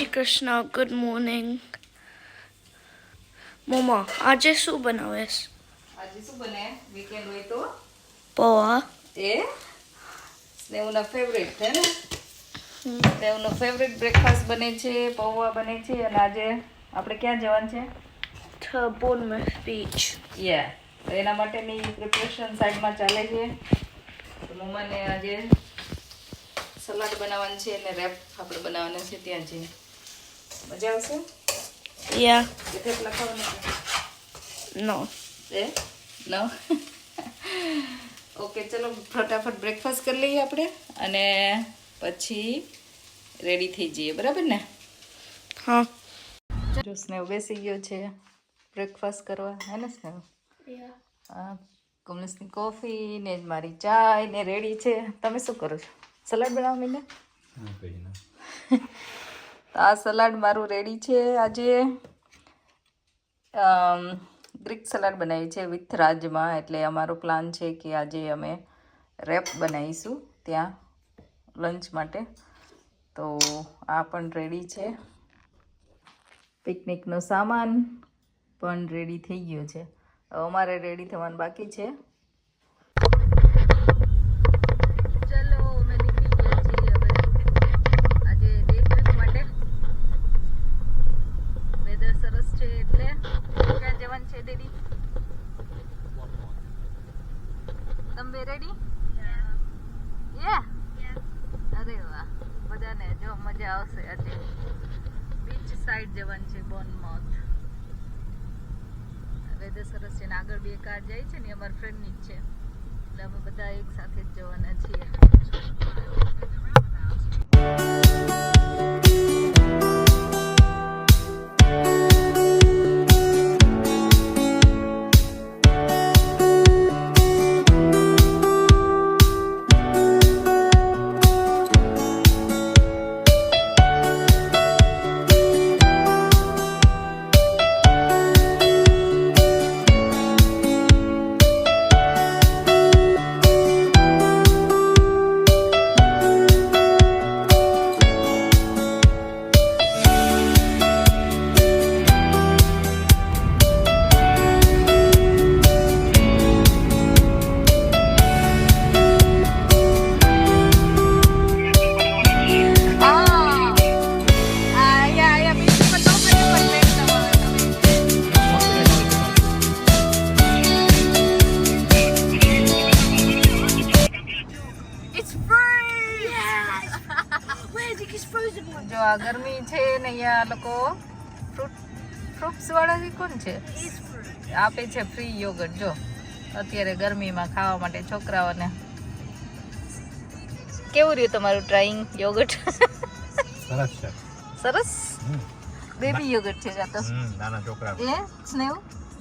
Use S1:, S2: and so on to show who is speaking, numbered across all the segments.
S1: Shri Krishna. Good morning. મમ્મા આજે શું બનાવેશ?
S2: આજે શું બને? વીકેન્ડ હોય તો
S1: પૌવા.
S2: એ સ્નેહુના ફેવરેટ છે ને? સ્નેહુનો ફેવરેટ બ્રેકફાસ્ટ બને છે, પૌવા બને છે. અને આજે આપણે ક્યાં જવાનું છે?
S1: To Bournemouth Beach.
S2: યા તો એના માટેની પ્રિપરેશન સાઈડમાં ચાલે છે. તો મમ્માને આજે સલાડ બનાવવાનું છે અને રેપ આપણે બનાવવાના છે. ત્યાં જઈને મજા આવશે.
S1: Yeah.
S2: એટલે લખાવવાનું
S1: No.
S2: એ નો ઓકે, ચલો ફટાફટ બ્રેકફાસ્ટ કરી લઈએ આપણે અને પછી રેડી થઈ જઈએ. બરાબર ને?
S1: હા.
S2: જો સ્નેહ બેસી ગયો છે બ્રેકફાસ્ટ કરવા, હે ને સ્નેહ?
S1: Yeah.
S2: હા, કમલેશની કોફી ને મારી ચાય ને રેડી છે. તમે શું કરો છો? સલાડ બનાવવા મીને? તો આ સલાડ મારું રેડી છે. આજે ગ્રીક સલાડ બનાવી છે વિથ રાજમા. એટલે અમારો પ્લાન છે કે આજે અમે રેપ બનાવીશું ત્યાં લંચ માટે. તો આ પણ રેડી છે. પિકનિકનો સામાન પણ રેડી થઈ ગયો છે. અમારે રેડી થવાનું બાકી છે. ચલો અમે નીકળી ગયા છીએ હવે આજે ડે ટ્રીપ માટે. વેધર સરસ છે એટલે ક્યાં જવાનું છે દીદી? તમે રેડી? યા અરે વાહ, બધાને જો મજા આવશે. આજે બીચ સાઈડ જવાનું છે, બોર્નમાઉથ. વેધર સરસ છે ને આગળ બે કાર જાય છે ને અમારા ફ્રેન્ડની જ છે. એટલે અમે બધા એક સાથે જ જવાના છીએ. જો આ ગરમી છે ને અહીંયા લોકો ફ્રૂટ્સ વાળા કોણ છે આપે છે ફ્રી યોગર્ટ. જો અત્યારે ગરમીમાં ખાવા માટે છોકરાઓને. કેવું રહ્યું તમારું ટ્રાઈંગ યોગર્ટ?
S3: સરસ છે.
S2: સરસ. બેબી યોગર્ટ છે આ તો
S3: નાના છોકરા.
S2: એ સ્નેહ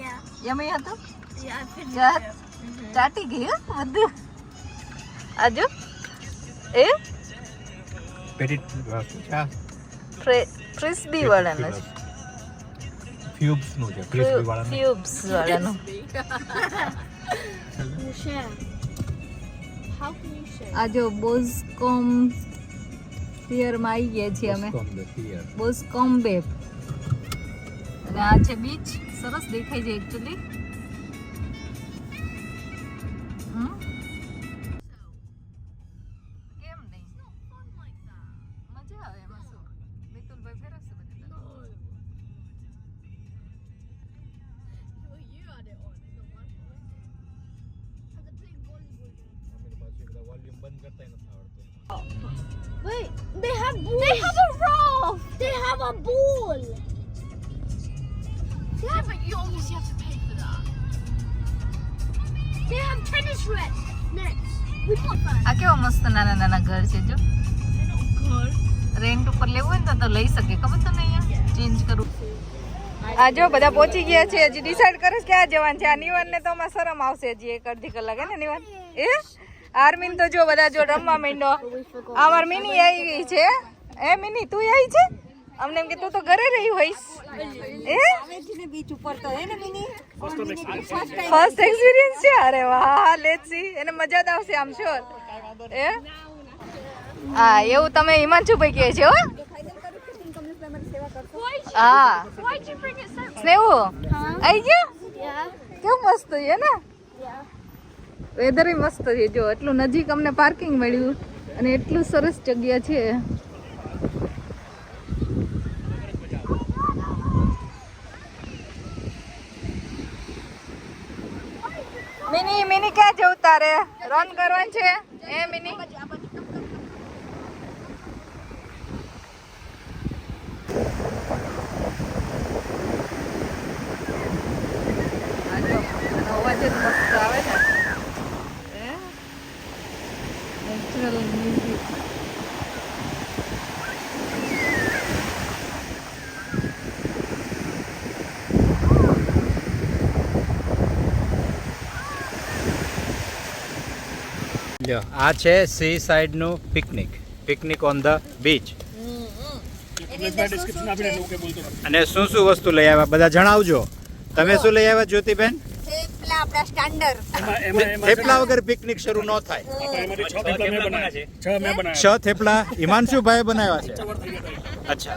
S1: Yeah.
S2: યમી હતું.
S1: Yeah, I finished it.
S2: ચાટી ગઈ બધું. આજો એ
S3: પેટી
S2: ફ્રિસ્બી વાળાનો છે.
S3: ક્યુબ્સ નું છે. ક્રિસ્પી વાળા
S2: cubes વાળાનો.
S1: You share. How can you share?
S2: આજો બોઝકોમ પિયરમાં આવી ગયા છીએ અમે. બોઝકોમ બેબ. અને આ છે બીચ. સરસ દેખાય છે એકચ્યુઅલી. કેમ નહીં મજા આવે એમાં શું? મિતુલભાઈ ફેરવશે બધું.
S1: Wait, they have balls. They have a raft. They have a ball. Yeah, but you obviously have to pay for that. They have tennis nets. We bought that.
S2: આ કેવા મસ્ત નાના નાના ઘર છે જો.
S1: They're not good.
S2: રેન્ટ ઉપર લેવું હોય ને તો લઈ શકે. ખબર તમને અહીંયા ચેન્જ કરું. આ જો બધા પહોંચી ગયા છે. હજી ડિસાઈડ કરે ક્યાં જવાનું છે. આ નિવાન ને તો માં શરમ આવશે હજી એક અડધી કલાક. હે ને નિવાન? એ આર્મીન તો જો બધા જો રમવા માંડો. અમાર મિની આવી છે. એ મિની તું આવી છે? અમને એમ કે તું તો ઘરે રહી હોઈશ. એ બીચ ઉપર તો હે ને મિની ફર્સ્ટ એક્સપિરિયન્સ છે. અરે વાહ, લેટ્સ સી. એને મજા જ આવશે આમ શ્યોર. એ હા એવું તમે હિમાંશુભાઈ કહે છે હો. હા
S1: Why'd you bring it so?
S2: સ્નેહુ આઈ ગયો
S1: Yeah.
S2: કેવું મસ્ત છે ને
S1: Yeah.
S2: વેધર મસ્ત છે જો એટલું નજીક અમને પાર્કિંગ મળ્યું અને એટલું સરસ જગ્યા છે મિની મિની ક્યાં જવું તારે રન કરવાનું છે એ મિની અવાજ જ મસ્ત આવે ને નેચરલ મ્યુઝિક
S3: લ્યો આ છે સી સાઈડ નું પિકનિક ઓન ધ બીચ અને શું શું વસ્તુ લઈ આવ્યા બધા જણાવજો તમે શું લઈ આવ્યા જ્યોતિબેન
S2: થેપલા આપણા સ્ટાન્ડર્ડ
S3: થેપલા વગર પિકનિક શરૂ ન થાય 6 થેપલા હિમાંશુભાઈ બનાવ્યા છે અચ્છા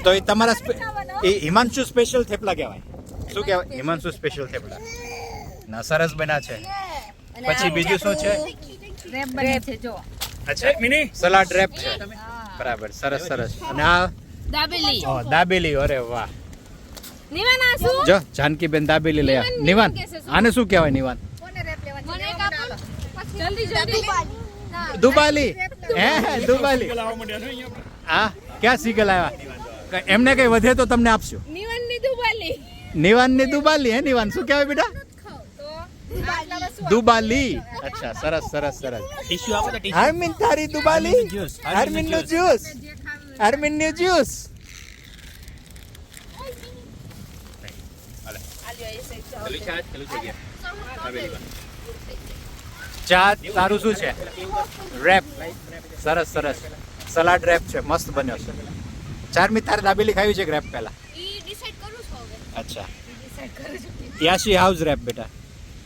S3: તો એ તમારા એ હિમાંશુ સ્પેશિયલ થેપલા કહેવાય શું કહેવાય હિમાંશુ સ્પેશિયલ થેપલા ના સરસ બન્યા છે પછી બીજું શું છે
S2: રેપ બને છે જો
S3: અચ્છા મિની સલાડ રેપ છે બરાબર સરસ અને આ
S2: દાબેલી
S3: દાબેલી અરે વાહ
S2: નિવાન આ શું
S3: જો જાનકીબેન દાબેલી લઈ આવ્યા નિવાન આને શું કહેવાય નિવાન
S2: કોને રેપ લેવાની
S1: મને એક આપો.
S2: જલ્દી
S3: દુબાલી હે દુબાલી હા ક્યાં સીગલ આવ્યા એમને કઈ વધે તો તમને આપશું
S2: નિવાનની દુબાલી
S3: નિવાનની દુબાલી હે નિવાન શું કહેવાય બેટા દુબાલી અચ્છા સરસ
S4: ટીશ્યુ આપો તો
S3: હરમીન તારી દુબાલી હરમીન નું જ્યુસ ચા તારું શું છે રેપ સરસ સલાડ રેપ છે મસ્ત બન્યો છે ચારમી તારે દાબેલી ખાવી છે કે રેપ પહેલા
S1: ઈ decide કરું છું હવે.
S3: અચ્છા યાશી હાઉસ રેપ બેટા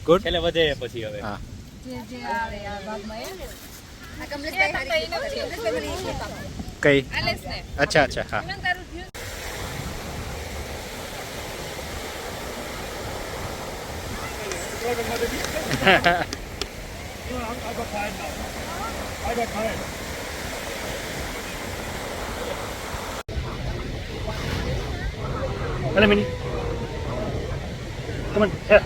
S3: ગુડ
S4: છેલ્લે વધે પછી હવે
S3: હા
S2: જે આવે આ ભાગમાં એ આ કમલેશભાઈ
S3: કઈ
S2: આલેસ ને
S3: અચ્છા હા
S2: નિવાન તારું juice
S4: Hello, Minnie. Come on, here.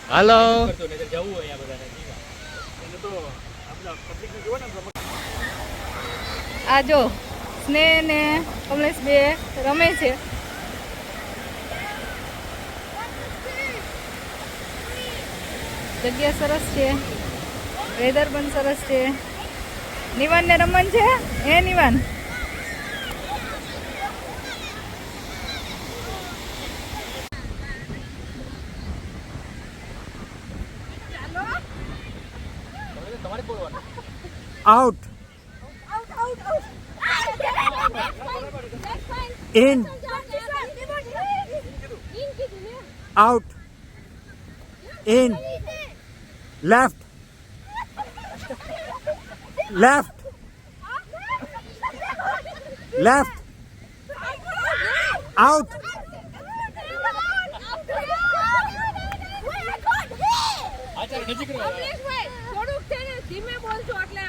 S3: હાલો
S4: જવું હોય આ બધાને એને તો આપણા પબ્લિકને જોવો ને
S2: આ જો સ્નેહ ને કમલેશ બે રમે છે જગ્યા સરસ છે વેધર પણ સરસ છે નિવાન ને રમન છે હે Nivan
S3: out in out in left out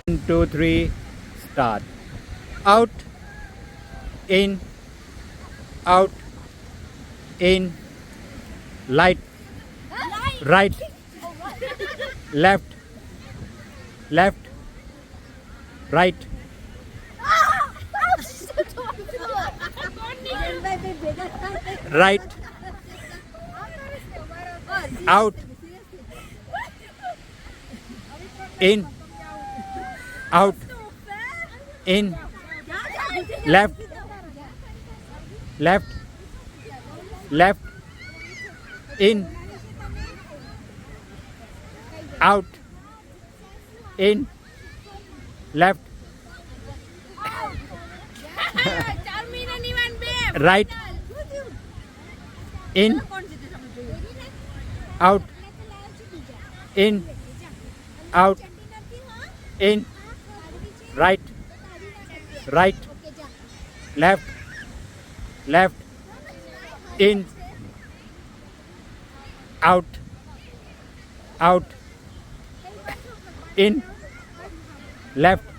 S3: 1 2 3 start out in light right left right right out in out in left left left in out in left right in out in out in right right left left in out out in left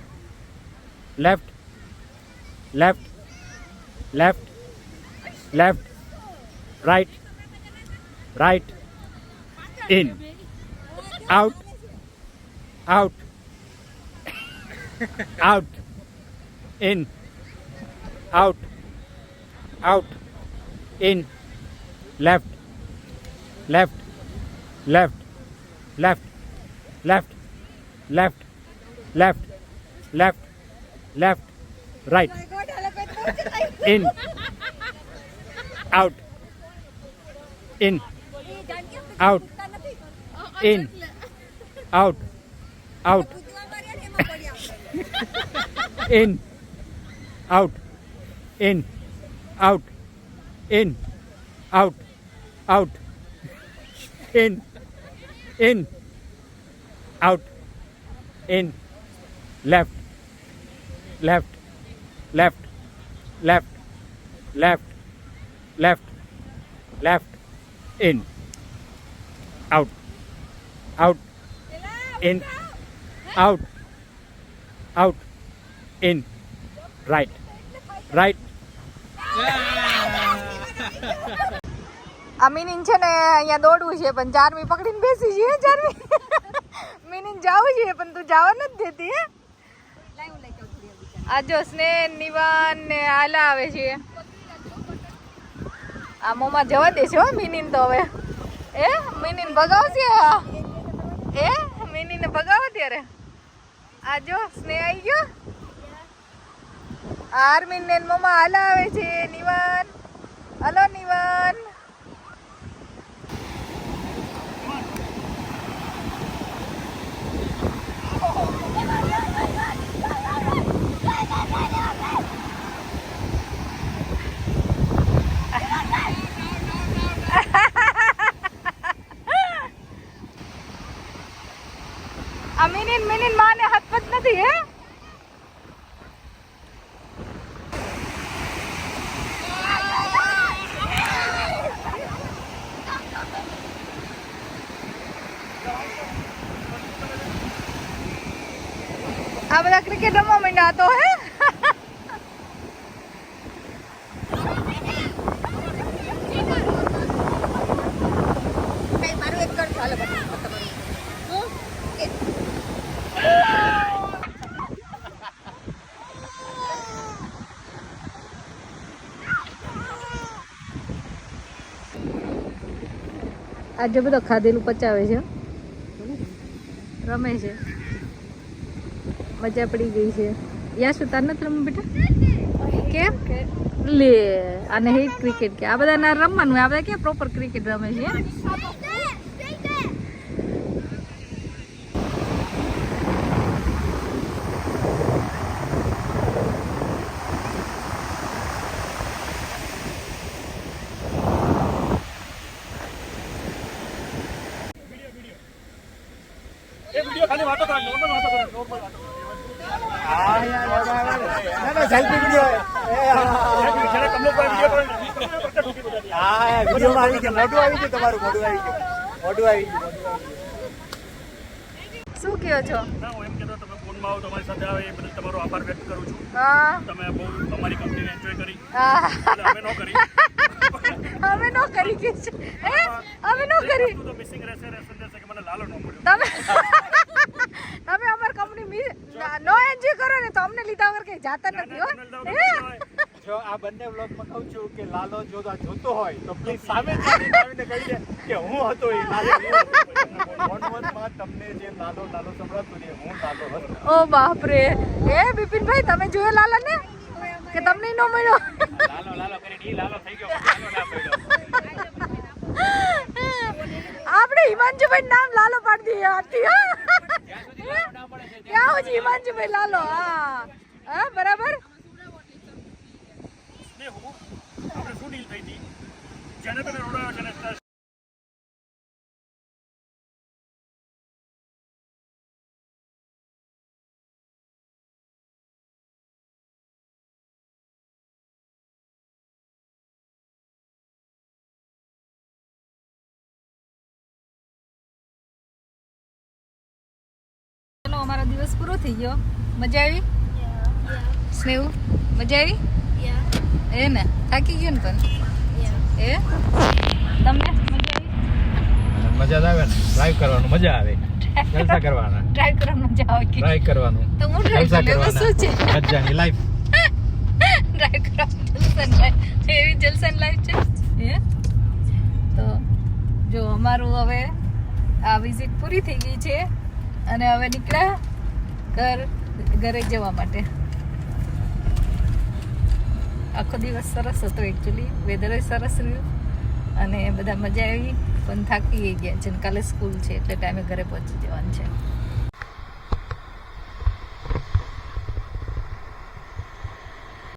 S3: left left left left right right in out out out in out out in left left left left left left left left left right in out in out in out out in out in out in out out in out in left left left left left left left in out out in out out in right right
S2: આ મીનિન છે ને અહીંયા દોડવું છે પણ ચારમી પકડીને બેસી છે ચારમી મીનિન જાવું છે પણ તું જવા નથી દેતી હે આ જો સ્નેહ નિવાન ને આલા આવે છે આ મોમાં જવા દે છે હો મીનિન તો હવે એ મીનિન ભગાવશે એ મીનિન ને ભગાવો ત્યારે આ જો સ્નેહ આવી ગયો આર્મીન ને મમ્મા આલા આવે છે નિવાન હલો નિવાન આ મિનિન માને હાથ પગ નથી હે આ બધા ક્રિકેટ રમવા માંડ્યા તો હે આજે બધો ખાધેલું પચાવે છે રમે છે મજા પડી ગઈ છે યા શું તાર નથી રમવું બેટા કેમ લે આને હે ક્રિકેટ કે આ બધા ના રમવાનું આ બધા કે પ્રોપર ક્રિકેટ રમે છે
S4: ખાલી વાતો કરો નોર્મલ વાતો કરો નોર્મલ વાતો કરો
S3: સેલ્ફી વિડિયો
S4: જ્યારે તમને કોઈ વિડિયો કરો
S3: હા વિડિયો માં આવી ગયો મોઢું આવી ગયું તમારું મોઢું આવી ગયું
S2: શું કહો છો
S4: ના હું એમ કહેતો તમે ફોનમાં આવો તમારી સાથે આવે એ બદલ તમારો આભાર વ્યક્ત કરું છું
S2: હા
S4: તમે બહુ તમારી કંપનીને એન્જોય કરી
S2: હા
S4: અમે ન કરી
S2: અમે નો કરી કે છે હે અમે નો કરી
S4: તો મિસિંગ રહેશે કે મને લાલો ન મળ્યો
S2: તમે અમાર કંપની નો એન્જોય કરો ને તો અમને લીધા વગર કઈ જાતા નથી હો
S3: જો આ બંને વ્લોગમાં કહું છું કે લાલો જો આ જોતો હોય તો પ્લીઝ સામે આવીને કહી દે કે હું હતો એ લાલો વનમાં તમને જે લાલો સંભળાતું ને હું લાલો હતો
S2: ઓ બાપ રે એ બિપિનભાઈ તમે જોયો લાલા ને કે તમને નો મળ્યો
S3: લાલો કરી
S4: ઈ લાલો થઈ ગયો લાલો ના પડ્યો
S2: આપણે હિમાંશુભાઈ નામ લાલો પાડી દઈએ આરતી ક્યાં હોય હિમાંશુભાઈ લાલો હા બરાબર
S4: ને હું આપણે શું ડીલ થઈ હતી જેને તને રોડા કનેક્ટ
S2: ચલો અમારો દિવસ પૂરો થઈ ગયો મજા આવી સ્નેહુ મજા આવી
S1: Yeah.
S2: એ ને થાકી ગયો ને પણ
S1: Yeah.
S2: એ તમને મજા આવી
S3: મજા આવે ને ડ્રાઈવ કરવાનું મજા આવે જલસા કરવાના
S2: ડ્રાઈવ કરવાનું મજા આવે કે
S3: ડ્રાઈવ કરવાનું
S2: તો હું ડ્રાઈવ
S3: જલસા
S2: લેવા શું છે
S3: કરવાના મજાની લાઈફ
S2: ડ્રાઈવ કરવાનું જલસાની લાઈફ એવી જલસાની લાઈફ છે હે તો જો અમારું હવે આ વિઝિટ પૂરી થઈ ગઈ છે અને હવે નીકળ્યા ઘરે જવા માટે આખો દિવસ સરસ હતો એકચ્યુઅલી વેધર સરસ રહ્યું અને બધા મજા આવી પણ થાકી ગયા છે કાલે સ્કૂલ છે એટલે ટાઈમે ઘરે પહોંચી જવાનું છે